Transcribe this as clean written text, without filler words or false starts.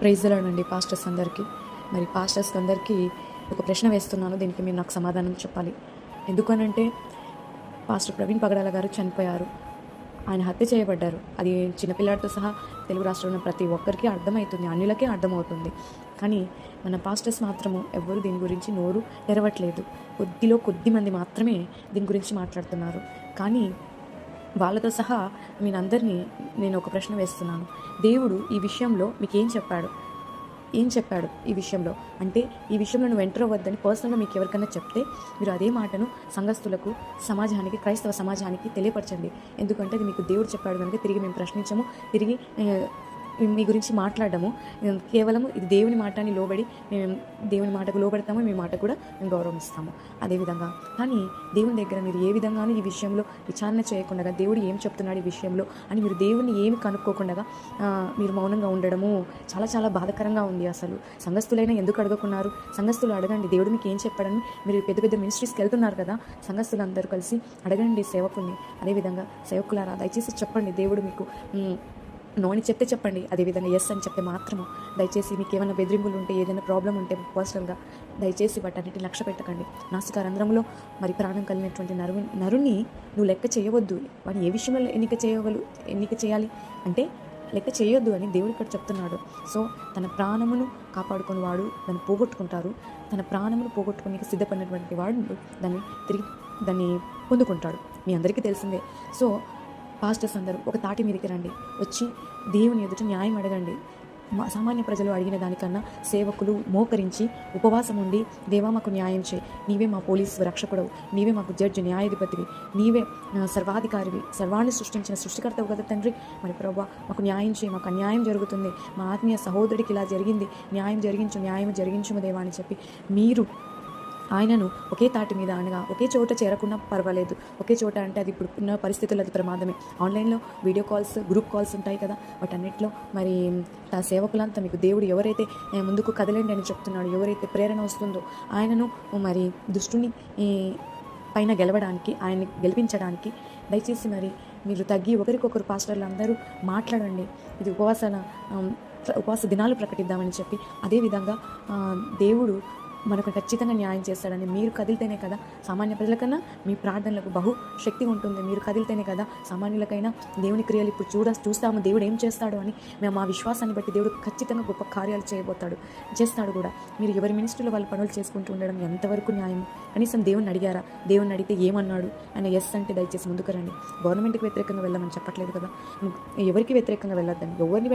Praise the lord అండి pastors అందరికీ. మరి పాస్టర్స్ అందరికీ ఒక ప్రశ్న వేస్తున్నాను. దీనికి మీరు నాకు సమాధానం చెప్పాలి. ఎందుకనంటే పాస్టర్ ప్రవీణ్ పగడాల గారు చనిపోయారు. ఆయన హత్య చేయబడ్డారు. అది చిన్నపిల్లాడితో సహా తెలుగు రాష్ట్రంలో ప్రతి ఒక్కరికి అర్థమవుతుంది, అన్యులకే అర్థమవుతుంది. కానీ మన పాస్టర్స్ మాత్రము ఎవ్వరూ దీని గురించి నోరు తెరవట్లేదు. కొద్ది మంది మాత్రమే దీని గురించి మాట్లాడుతున్నారు. కానీ వాళ్ళతో సహా నేను ఒక ప్రశ్న వేస్తున్నాను. దేవుడు ఈ విషయంలో మీకు ఏం చెప్పాడు ఈ విషయంలో? అంటే ఈ విషయంలో నువ్వు ఎంటర్ అవ్వద్దని పర్సనల్గా మీకు ఎవరికైనా చెప్తే మీరు అదే మాటను సంఘస్థులకు, సమాజానికి, క్రైస్తవ సమాజానికి తెలియపరచండి. ఎందుకంటే అది మీకు దేవుడు చెప్పాడు కనుక తిరిగి మేము ప్రశ్నించము, తిరిగి మీ గురించి మాట్లాడము. కేవలం ఇది దేవుని మాట అని లోబడి మేము దేవుని మాటకు లోబడతాము, మీ మాట కూడా మేము గౌరవిస్తాము. అదేవిధంగా కానీ దేవుని దగ్గర మీరు ఏ విధంగానూ ఈ విషయంలో విచారణ చేయకుండా దేవుడు ఏం చెప్తున్నాడు ఈ విషయంలో అని మీరు దేవుని ఏమి కనుక్కోకుండా మీరు మౌనంగా ఉండడము చాలా చాలా బాధాకరంగా ఉంది. అసలు సంఘస్థులైనా ఎందుకు అడగకున్నారు? సంఘస్థులు అడగండి, దేవుడు మీకు ఏం చెప్పాడని. మీరు పెద్ద పెద్ద మినిస్ట్రీస్కి వెళ్తున్నారు కదా, సంఘస్థులు అందరూ కలిసి అడగండి సేవకుల్ని. అదేవిధంగా సేవకులారా దయచేసి చెప్పండి, దేవుడు మీకు నోని చెప్తే చెప్పండి. అదేవిధంగా ఎస్ అని చెప్తే మాత్రము దయచేసి మీకు ఏమైనా బెదిరింపులు ఉంటే, ఏదైనా ప్రాబ్లం ఉంటే పర్సనల్గా దయచేసి వాటన్నిటిని లక్ష్య పెట్టకండి. నాసికా రంధ్రంలో మరి ప్రాణం కలిగినటువంటి నరుని నువ్వు లెక్క చేయవద్దు. వాడిని ఏ విషయంలో ఎన్నిక చేయాలి అంటే లెక్క చేయొద్దు అని దేవుడు ఇక్కడ చెప్తున్నాడు. సో తన ప్రాణమును కాపాడుకుని వాడు దాన్ని పోగొట్టుకుంటారు. తన ప్రాణమును పోగొట్టుకుని సిద్ధపడినటువంటి వాడు దాన్ని పొందుకుంటాడు. మీ అందరికీ తెలిసిందే. సో పాస్టర్స్ అందరూ ఒక తాటి మీదకి రండి, వచ్చి దేవుని ఎదుట న్యాయం అడగండి. సామాన్య ప్రజలు అడిగిన దానికన్నా సేవకులు మోకరించి ఉపవాసం ఉండి, దేవా మాకు న్యాయం చేయి, నీవే మా పోలీసు రక్షకుడవు, నీవే మాకు జడ్జి న్యాయాధిపతివి, నీవే సర్వాధికారివి, సర్వాన్ని సృష్టించిన సృష్టికర్తవు కదా తండ్రి. మరి ప్రభువా మాకు న్యాయం చేయి, మాకు అన్యాయం జరుగుతుంది, మా ఆత్మీయ సహోదరుడికి ఇలా జరిగింది, న్యాయం జరిగించుము దేవా అని చెప్పి మీరు ఆయనను ఒకే తాటి మీద అనగా ఒకే చోట చేరకుండా పర్వాలేదు. ఒకే చోట అంటే అది ఇప్పుడు ఉన్న పరిస్థితుల్లో అది ప్రమాదమే. ఆన్లైన్లో వీడియో కాల్స్, గ్రూప్ కాల్స్ ఉంటాయి కదా, వాటన్నిటిలో మరి ఆ సేవకులంతా మీకు దేవుడు ఎవరైతే ముందుకు కదలండి అని చెప్తున్నాడు, ఎవరైతే ప్రేరణ వస్తుందో ఆయనను మరి దుష్టుని పైన గెలవడానికి, ఆయన్ని గెలిపించడానికి దయచేసి మరి మీరు తగ్గి ఒకరికొకరు పాస్టర్లు అందరూ మాట్లాడండి. ఇది ఉపవాస దినాలు ప్రకటిద్దామని చెప్పి. అదేవిధంగా దేవుడు మనకు ఖచ్చితంగా న్యాయం చేస్తాడని మీరు కదిలితేనే కదా సామాన్య ప్రజలకన్నా మీ ప్రార్థనలకు బహు శక్తి ఉంటుంది. మీరు కదిలితేనే కదా సామాన్యులకైనా దేవుని క్రియలు ఇప్పుడు చూస్తాము దేవుడు ఏం చేస్తాడు అని. మేము మా విశ్వాసాన్ని బట్టి దేవుడు ఖచ్చితంగా గొప్ప కార్యాలు చేస్తాడు కూడా. మీరు ఎవరి మినిస్ట్రీలో వాళ్ళు పనులు చేసుకుంటూ ఉండడం ఎంతవరకు న్యాయం? కనీసం దేవుని అడిగారా? దేవుని అడిగితే ఏమన్నాడు? ఆయన ఎస్ అంటే దయచేసి ముందుకు రండి. గవర్నమెంట్కి వ్యతిరేకంగా వెళ్ళమని చెప్పట్లేదు కదా, ఎవరికి వ్యతిరేకంగా వెళ్ళొద్దని, ఎవరిని